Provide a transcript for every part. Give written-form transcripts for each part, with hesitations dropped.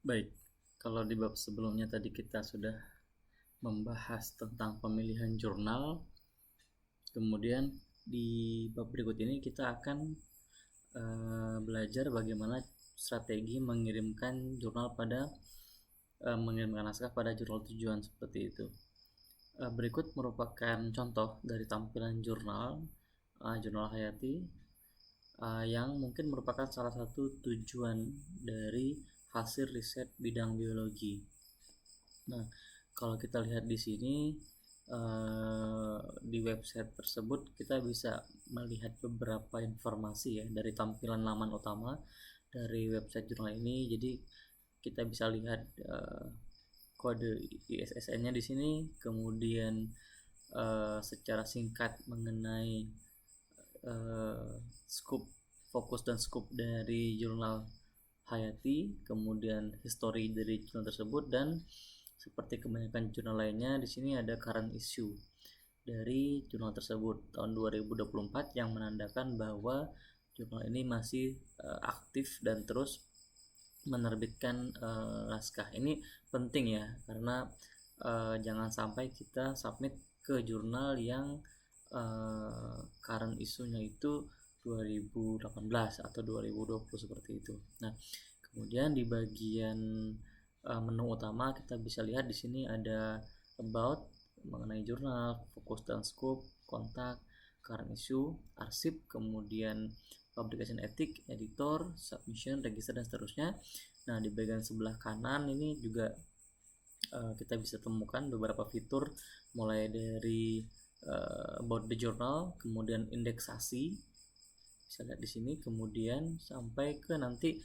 Baik, kalau di bab sebelumnya tadi kita sudah membahas tentang pemilihan jurnal, kemudian di bab berikut ini kita akan belajar bagaimana strategi mengirimkan naskah pada jurnal tujuan seperti itu. Berikut merupakan contoh dari tampilan jurnal Hayati yang mungkin merupakan salah satu tujuan dari hasil riset bidang biologi. Nah, kalau kita lihat di sini di website tersebut kita bisa melihat beberapa informasi ya dari tampilan laman utama dari website jurnal ini. Jadi kita bisa lihat kode ISSN-nya di sini, kemudian secara singkat mengenai scope, fokus dan scope dari jurnal Hayati, kemudian history dari jurnal tersebut, dan seperti kebanyakan jurnal lainnya di sini ada current issue dari jurnal tersebut tahun 2024 yang menandakan bahwa jurnal ini masih aktif dan terus menerbitkan naskah. Ini penting ya, karena jangan sampai kita submit ke jurnal yang current isunya itu 2018 atau 2020 seperti itu. Nah, kemudian di bagian menu utama kita bisa lihat di sini ada about mengenai jurnal, fokus dan scope, kontak, current issue, arsip, kemudian publication ethic, editor, submission, register dan seterusnya. Nah, di bagian sebelah kanan ini juga kita bisa temukan beberapa fitur mulai dari about the journal, kemudian indeksasi, bisa lihat di sini, kemudian sampai ke nanti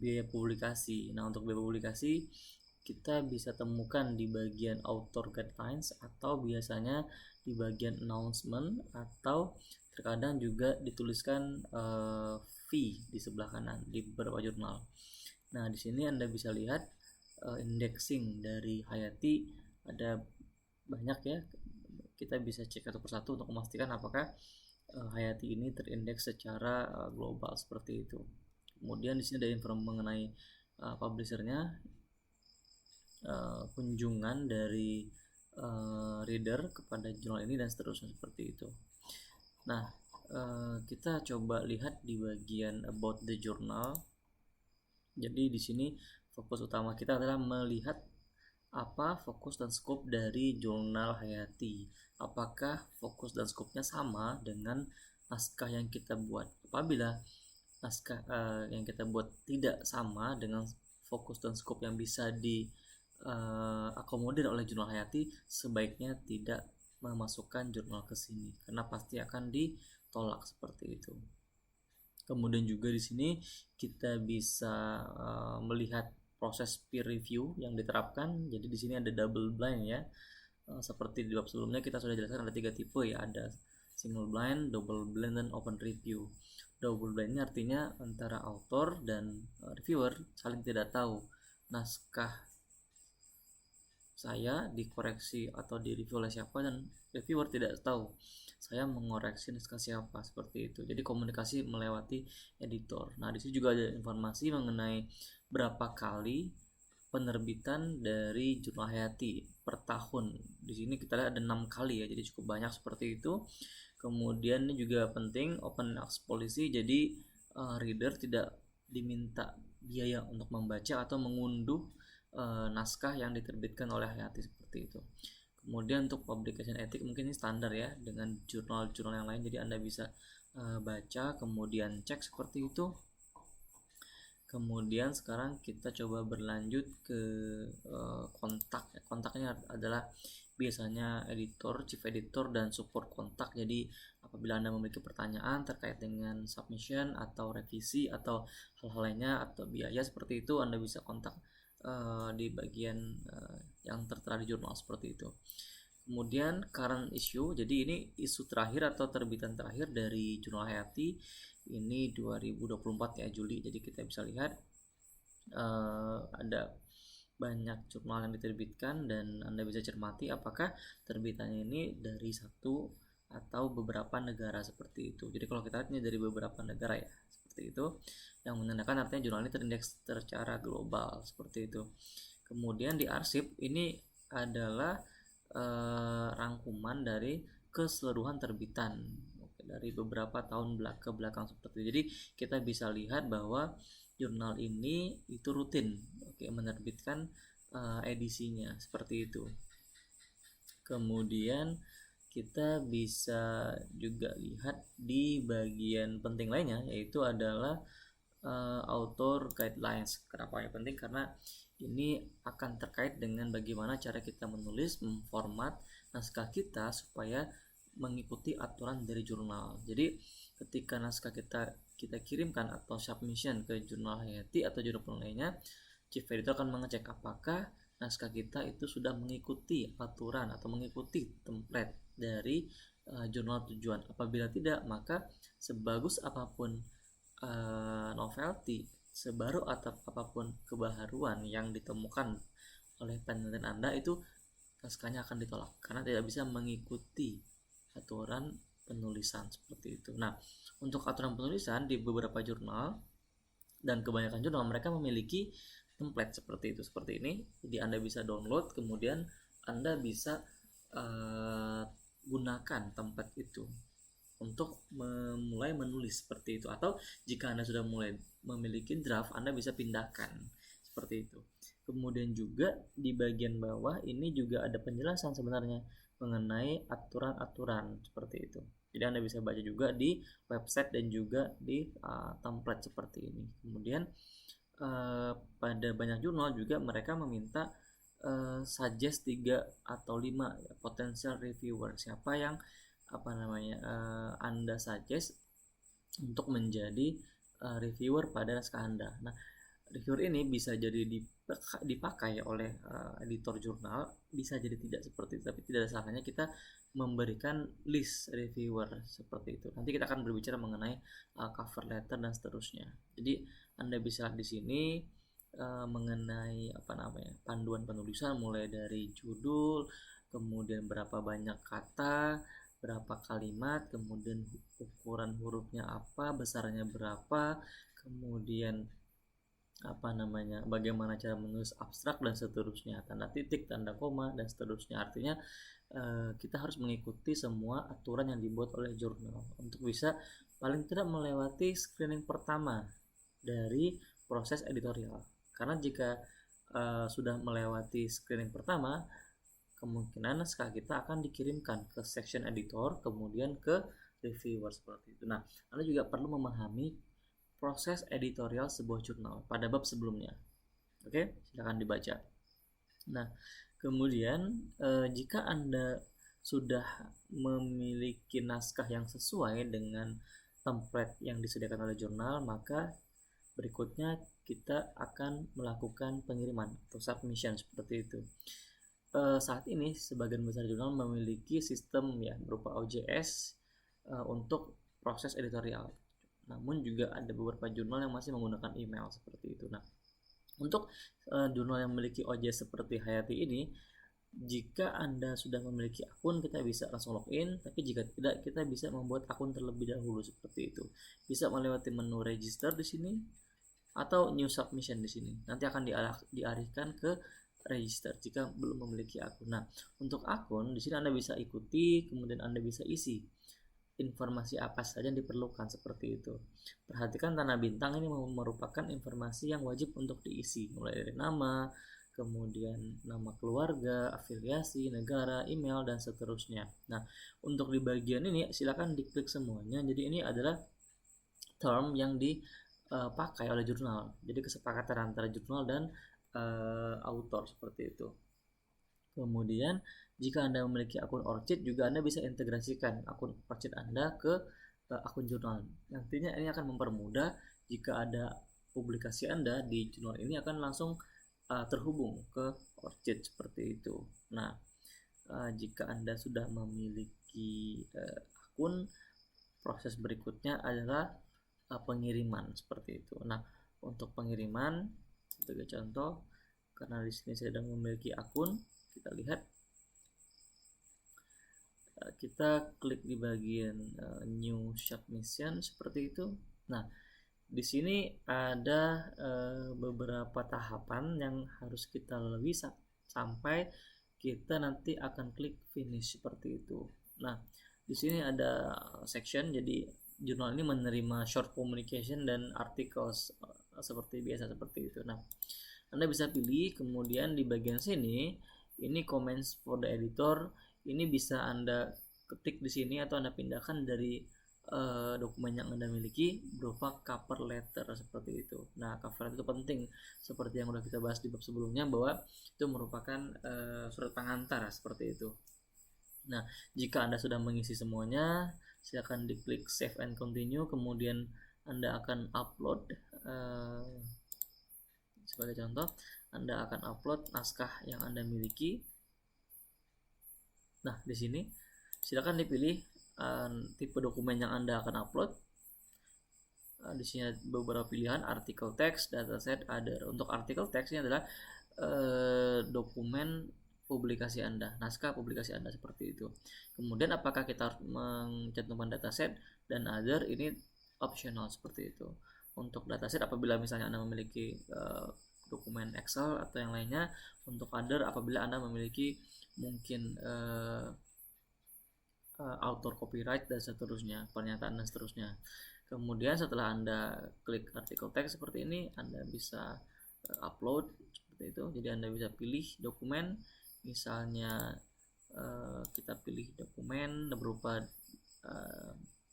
biaya publikasi. Nah, untuk biaya publikasi kita bisa temukan di bagian author guidelines atau biasanya di bagian announcement, atau terkadang juga dituliskan fee di sebelah kanan di beberapa jurnal. Nah, di sini Anda bisa lihat indexing dari Hayati ada banyak ya. Kita bisa cek satu persatu untuk memastikan apakah Hayati ini terindeks secara global seperti itu. Kemudian di sini ada info mengenai publishernya, kunjungan dari reader kepada jurnal ini dan seterusnya seperti itu. Nah, kita coba lihat di bagian about the journal. Jadi di sini fokus utama kita adalah melihat apa fokus dan scope dari jurnal Hayati. Apakah fokus dan scope-nya sama dengan naskah yang kita buat? Apabila naskah yang kita buat tidak sama dengan fokus dan scope yang bisa diakomodir oleh jurnal Hayati, sebaiknya tidak memasukkan jurnal ke sini karena pasti akan ditolak seperti itu. Kemudian juga di sini kita bisa melihat proses peer review yang diterapkan. Jadi di sini ada double blind ya. Seperti di bab sebelumnya kita sudah jelaskan ada 3 tipe ya, ada single blind, double blind, dan open review. Double blind ini artinya antara author dan reviewer saling tidak tahu naskah saya dikoreksi atau direview oleh siapa, dan reviewer tidak tahu saya mengoreksi naskah siapa, seperti itu. Jadi komunikasi melewati editor. Nah, di sini juga ada informasi mengenai berapa kali penerbitan dari jurnal Hayati per tahun. Di sini kita lihat ada 6 kali ya, jadi cukup banyak seperti itu. Kemudian ini juga penting, open access policy, jadi reader tidak diminta biaya untuk membaca atau mengunduh naskah yang diterbitkan oleh Hayati seperti itu. Kemudian untuk publication ethic mungkin ini standar ya dengan jurnal-jurnal yang lain, jadi Anda bisa baca kemudian cek seperti itu. Kemudian sekarang kita coba berlanjut ke kontak. Kontaknya adalah biasanya editor, chief editor, dan support kontak. Jadi apabila Anda memiliki pertanyaan terkait dengan submission atau revisi atau hal-hal lainnya atau biaya seperti itu, Anda bisa kontak di bagian yang tertera di jurnal seperti itu. Kemudian current issue, jadi ini isu terakhir atau terbitan terakhir dari jurnal Hayati ini 2024 ya, Juli. Jadi kita bisa lihat ada banyak jurnal yang diterbitkan dan Anda bisa cermati apakah terbitannya ini dari satu atau beberapa negara seperti itu. Jadi kalau kita lihat ini dari beberapa negara ya, seperti seperti itu, yang menandakan artinya jurnal ini terindeks secara global seperti itu. Kemudian di arsip ini adalah rangkuman dari keseluruhan terbitan dari beberapa tahun ke belakang seperti itu. Jadi kita bisa lihat bahwa jurnal ini itu rutin menerbitkan edisinya seperti itu. Kemudian kita bisa juga lihat di bagian penting lainnya, yaitu adalah author guidelines. Kenapa yang penting? Karena ini akan terkait dengan bagaimana cara kita menulis, memformat naskah kita supaya mengikuti aturan dari jurnal. Jadi ketika naskah kita kirimkan atau submission ke jurnal Hayati atau jurnal lainnya, chief editor akan mengecek apakah naskah kita itu sudah mengikuti aturan atau mengikuti template dari jurnal tujuan. Apabila tidak, maka sebagus apapun novelty, sebaru atau apapun kebaharuan yang ditemukan oleh penelitian Anda, itu naskahnya akan ditolak karena tidak bisa mengikuti aturan penulisan seperti itu. Nah, untuk aturan penulisan di beberapa jurnal dan kebanyakan jurnal mereka memiliki template seperti itu, seperti ini. Jadi Anda bisa download, kemudian Anda bisa gunakan template itu untuk memulai menulis seperti itu. Atau jika Anda sudah mulai memiliki draft, Anda bisa pindahkan seperti itu. Kemudian juga di bagian bawah ini juga ada penjelasan sebenarnya mengenai aturan-aturan seperti itu. Jadi Anda bisa baca juga di website dan juga di template seperti ini. Kemudian pada banyak jurnal juga mereka meminta suggest 3 atau 5 potential reviewer, siapa yang Anda suggest untuk menjadi reviewer pada naskah Anda. Nah, reviewer ini bisa jadi dipakai oleh editor jurnal, bisa jadi tidak seperti itu, tapi tidak ada salahnya kita memberikan list reviewer seperti itu. Nanti kita akan berbicara mengenai cover letter dan seterusnya. Jadi Anda bisa lihat di sini mengenai panduan penulisan, mulai dari judul, kemudian berapa banyak kata, berapa kalimat, kemudian ukuran hurufnya apa, besarnya berapa, kemudian bagaimana cara menulis abstrak dan seterusnya, tanda titik, tanda koma dan seterusnya. Artinya kita harus mengikuti semua aturan yang dibuat oleh jurnal untuk bisa paling tidak melewati screening pertama dari proses editorial. Karena jika sudah melewati screening pertama, kemungkinan naskah kita akan dikirimkan ke section editor, kemudian ke reviewer seperti itu. Nah, Anda juga perlu memahami proses editorial sebuah jurnal pada bab sebelumnya. Oke, silakan dibaca. Nah, kemudian jika Anda sudah memiliki naskah yang sesuai dengan template yang disediakan oleh jurnal, maka berikutnya kita akan melakukan pengiriman atau submission seperti itu. Saat ini sebagian besar jurnal memiliki sistem berupa OJS untuk proses editorial. Namun juga ada beberapa jurnal yang masih menggunakan email seperti itu. Nah, untuk jurnal yang memiliki OJS seperti Hayati ini, jika Anda sudah memiliki akun, kita bisa langsung login, tapi jika tidak, kita bisa membuat akun terlebih dahulu seperti itu. Bisa melewati menu register di sini atau new submission di sini. Nanti akan dialihkan ke register jika belum memiliki akun. Nah, untuk akun di sini Anda bisa ikuti, kemudian Anda bisa isi informasi apa saja yang diperlukan seperti itu. Perhatikan tanda bintang ini merupakan informasi yang wajib untuk diisi, mulai dari nama, kemudian nama keluarga, afiliasi, negara, email, dan seterusnya. Nah, untuk di bagian ini silakan diklik semuanya. Jadi ini adalah term yang dipakai oleh jurnal. Jadi kesepakatan antara jurnal dan author seperti itu. Kemudian jika Anda memiliki akun ORCID, juga Anda bisa integrasikan akun ORCID Anda ke akun jurnal. Nantinya ini akan mempermudah jika ada publikasi Anda di jurnal ini akan langsung terhubung ke ORCID seperti itu. Nah, jika Anda sudah memiliki akun, proses berikutnya adalah pengiriman seperti itu. Nah, untuk pengiriman sebagai contoh, karena di sini saya sedang memiliki akun, kita lihat, kita klik di bagian new submission seperti itu. Nah, di sini ada beberapa tahapan yang harus kita lalui sampai kita nanti akan klik finish seperti itu. Nah, di sini ada section, jadi jurnal ini menerima short communication dan articles seperti biasa seperti itu. Nah, Anda bisa pilih, kemudian di bagian sini ini comments for the editor, ini bisa Anda ketik di sini atau Anda pindahkan dari dokumen yang Anda miliki berupa cover letter seperti itu. Nah, cover letter itu penting seperti yang sudah kita bahas di bab sebelumnya, bahwa itu merupakan surat pengantar seperti itu. Nah, jika Anda sudah mengisi semuanya, silakan diklik save and continue, kemudian Anda akan upload sebagai contoh, Anda akan upload naskah yang Anda miliki. Nah, di sini silakan dipilih tipe dokumen yang Anda akan upload. Di sini ada beberapa pilihan, artikel text, dataset, other. Untuk artikel text ini adalah dokumen publikasi Anda, naskah publikasi Anda seperti itu. Kemudian apakah kita harus mencantumkan dataset, dan other ini optional seperti itu. Untuk dataset apabila misalnya Anda memiliki dokumen Excel atau yang lainnya. Untuk other apabila Anda memiliki mungkin author copyright dan seterusnya, pernyataan dan seterusnya. Kemudian setelah Anda klik artikel teks seperti ini, Anda bisa upload seperti itu. Jadi Anda bisa pilih dokumen, misalnya kita pilih dokumen berupa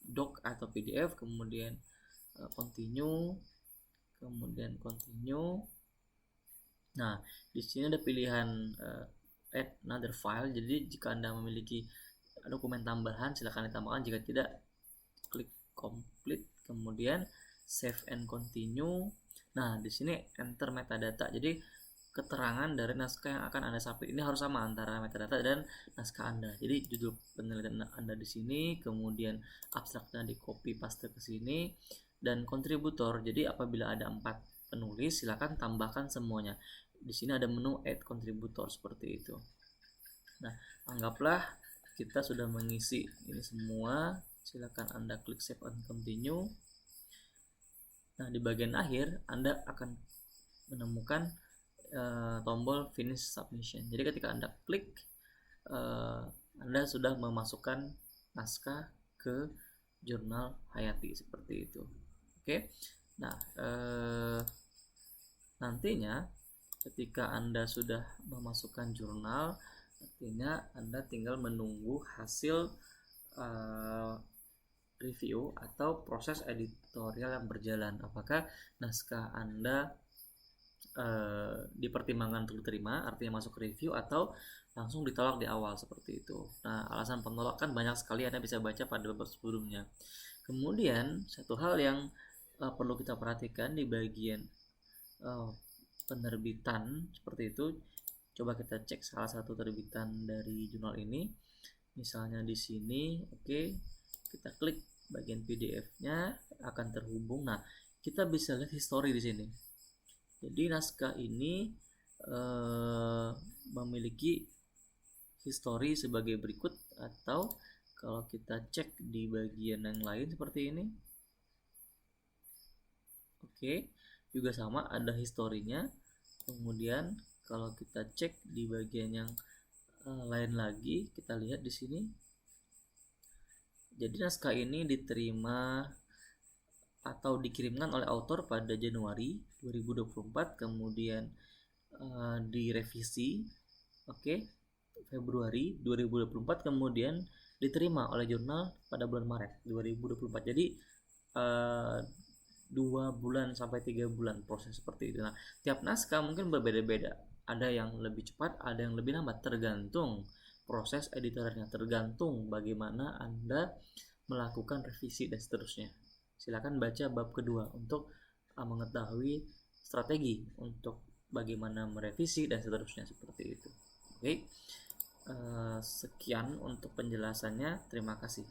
doc atau PDF, kemudian continue, kemudian continue. Nah, di sini ada pilihan add another file. Jadi jika Anda memiliki dokumen tambahan, silakan ditambahkan. Jika tidak, klik complete, kemudian save and continue. Nah, di sini enter metadata. Jadi keterangan dari naskah yang akan Anda submit ini harus sama antara metadata dan naskah Anda. Jadi judul penelitian Anda di sini, kemudian abstraknya di copy paste ke sini, dan kontributor. Jadi apabila ada 4 penulis, silakan tambahkan semuanya. Di sini ada menu add contributor seperti itu. Nah, anggaplah kita sudah mengisi ini semua, silakan Anda klik save and continue. Nah, di bagian akhir Anda akan menemukan tombol finish submission. Jadi ketika Anda klik, Anda sudah memasukkan naskah ke jurnal Hayati seperti itu. Oke. Nah, nantinya ketika Anda sudah memasukkan jurnal, artinya Anda tinggal menunggu hasil review atau proses editorial yang berjalan. Apakah naskah Anda dipertimbangkan untuk diterima, artinya masuk review, atau langsung ditolak di awal seperti itu. Nah, alasan penolakan banyak sekali, Anda bisa baca pada bab sebelumnya. Kemudian satu hal yang perlu kita perhatikan di bagian penerbitan seperti itu. Coba kita cek salah satu terbitan dari jurnal ini. Misalnya di sini, oke, kita klik bagian PDF-nya, akan terhubung. Nah, kita bisa lihat history di sini. Jadi naskah ini memiliki history sebagai berikut, atau kalau kita cek di bagian yang lain seperti ini, oke, juga sama, ada historinya. Kemudian kalau kita cek di bagian yang lain lagi, kita lihat di sini. Jadi naskah ini diterima atau dikirimkan oleh author pada Januari 2024, kemudian direvisi, oke, Februari 2024, kemudian diterima oleh jurnal pada bulan Maret 2024. Jadi 2 bulan sampai 3 bulan proses seperti itu. Nah, tiap naskah mungkin berbeda-beda. Ada yang lebih cepat, ada yang lebih lambat, tergantung proses editornya, tergantung bagaimana Anda melakukan revisi dan seterusnya. Silakan baca bab kedua untuk mengetahui strategi untuk bagaimana merevisi dan seterusnya seperti itu. Oke. Sekian untuk penjelasannya. Terima kasih.